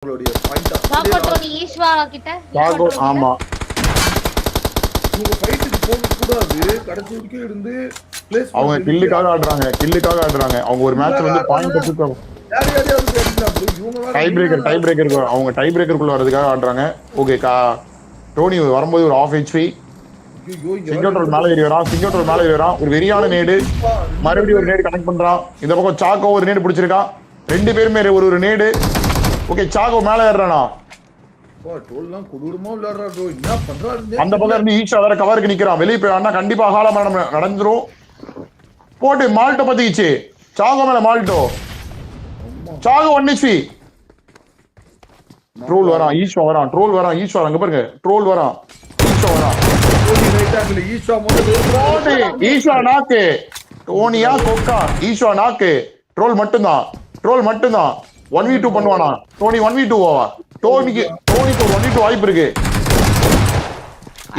உங்களுடைய பாயிண்டா சாக்கோட்டோனி ஈஸ்வா கிட்ட சாகோ ஆமா நீங்க ஃபைட்டுக்கு போக கூடாது கடைசி வரைக்கும் இருந்து பிளேஸ் அவங்க கில்லுக்காக ஆடுறாங்க அவங்க ஒரு மேட்ச் வந்து பாயிண்ட் எடுத்துக்காங்க யார் யாரையாவது அடிக்கலாம் bro இவங்க வேற டை பிரேக்கர் அவங்க டை பிரேக்கருக்குள்ள வரதுக்காக ஆடுறாங்க ஓகே டோனி வரும்போது ஒரு ஆஃப் ஹெச்பி ஐயோ இங்க சிங்கோட்டோல் மேலே ஏறி வரான் ஒரு வெறியான நேடு மறுபடியும் ஒரு நேடு கனெக்ட் பண்றான் இந்த பக்கம் சாக்கோ ஒரு நேடு பிடிச்சிருக்கான் ரெண்டு பேருமே ஒரு நேடு ஓகே சாக்கோ மேலே ஏறுறானா டோல்லாம் கொடூரமா விளையாடுறா bro என்ன பண்றாரு அந்த பக்கம் இருந்து ஈஷா வேற கவருக்கு நிக்கிறான் வெளியே போய் அண்ணா கண்டிப்பா அகால மரணம் நடந்துரும் போட்டு மால்ட்டோ பத்திக்கிச்சு சாகோ மேல மால்ட்டோ சாகோ 1 HP ட்ரோல் வரான் ஈஸ்வா அங்க பாருங்க ட்ரோல் வரான் ஈஸ்வா முதல்ல ஈஸ்வா நாக்கு டோனியா கொக்கா ஈஸ்வா நாக்கு ட்ரோல் மட்டும்தான் 1v2 பண்ணுவானா டோனி 1v2 ஓவா டோனிக்கு 1v2 வாய்ப்பு இருக்கு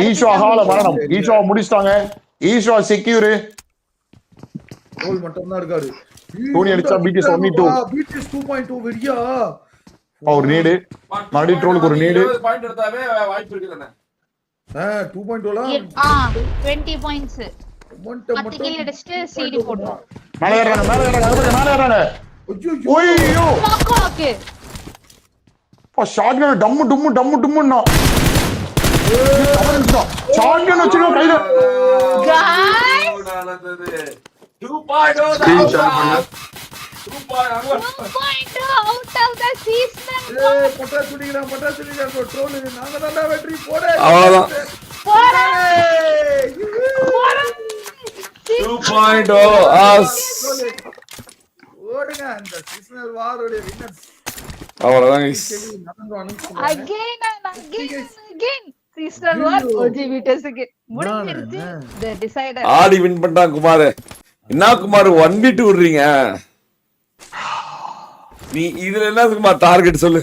ஈஸ்வா ஹால மரணம் ஈஸ்வா முடிச்சிட்டாங்க ஈஸ்வா செக்யூர் ட்ரோல் மட்டும் தான் இருக்காரு டோனி அடிச்சா BTS 1v2 BTS 2.2 வெறியா ஒரு நீடு மறுபடியும் ட்ரோலுக்கு ஒரு நீடு பாயிண்ட் எடுத்தாவே வாய்ப்பு இருக்குதானே 2.2 ல 20 பாயிண்ட்ஸ் மட்டும் கில் அடிச்சிட்டு சிடி போடுறோம் மேலே ஏறாங்க ஐயோ சாக்கோக்கு ஷாட்கன் டம்முன்னா ஷாட்கன் வச்சிருக்க கையில guys 2.0 out of the season பட்டா சுடிங்கடா ட்ரோல் நாங்க தான்டா வெற்றி போடு அவ்வளவுதான் போடா 2.0 ஆஸ் ஓடுங்க அந்த சீசனல் வாரோட வின்னர்ஸ் அவ்வளவுதான் guys again season 1 OGBTS க்கு முடிஞ்சிருச்சு the decider ஆடி வின் பண்ணிட்டான் குமார் என்ன குமார் 1v2 விடுறீங்க நீ இதுல என்ன குமார் டார்கெட் சொல்லு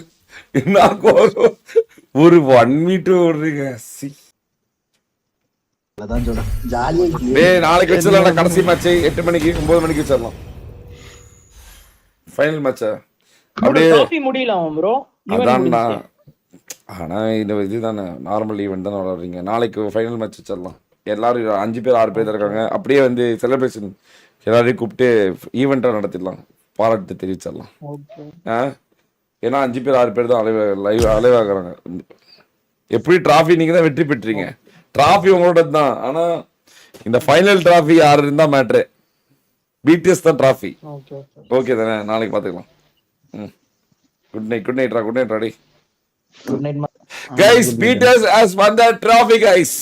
என்ன ஒரு 1v2 விடுறீங்க அதான் சொல்றேன் ஜாலியா டேய் நாளைக்கு வச்சிரலாம் கடைசி மேட்ச் 8 மணிக்கு 9 மணிக்கு வச்சிரலாம் ஃபைனல் மேட்ச் அப்படியே ட்ராஃபி முடியல ப்ரோ அதான்டா ஆனா இந்த இதுதானே நார்மல் ஈவெண்ட் தானே விளையாடுறீங்க நாளைக்கு ஃபைனல் மேட்ச் வச்சிடலாம் எல்லாரும் 5 பேர் 6 பேர் இருக்காங்க அப்படியே வந்து செலிப்ரேஷன் எல்லாரையும் கூப்பிட்டு ஈவெண்ட்டாக நடத்திடலாம் பாராட்டு தெரிவிச்சிடலாம் ஏன்னா 5 பேர் 6 பேர் தான் அலைவாகிறாங்க எப்படி டிராஃபி நீங்க தான் வெற்றி பெற்றீங்க டிராஃபி உங்களோட தான் ஆனா இந்த ஃபைனல் டிராஃபி யாரு இருந்தா மேட்ரு BTS தான் டிராஃபி ஓகே தானே நாளைக்கு பார்த்துக்கலாம் குட் நைட் ராடி good night guys BTS has won the trophy guys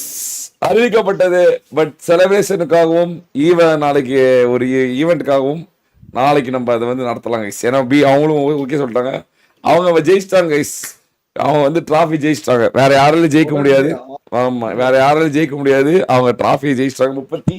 அறிவிக்கப்பட்டது பட் செலிப்ரேஷனுக்காகவும் நாளைக்கு ஒரு ஈவெண்ட்டுக்காகவும் நாளைக்கு நம்ம அதை வந்து நடத்தலாம் கைஸ் ஏன்னா அவங்களும் ஓகே சொல்லிட்டாங்க அவங்க ஜெயிச்சிட்டாங்க கைஸ் அவங்க வந்து டிராஃபி ஜெயிச்சிட்டாங்க வேற யாராலும் ஜெயிக்க முடியாது ஆமா வேற யாராலும் ஜெயிக்க முடியாது அவங்க டிராஃபி ஜெயிச்சிட்டாங்க 30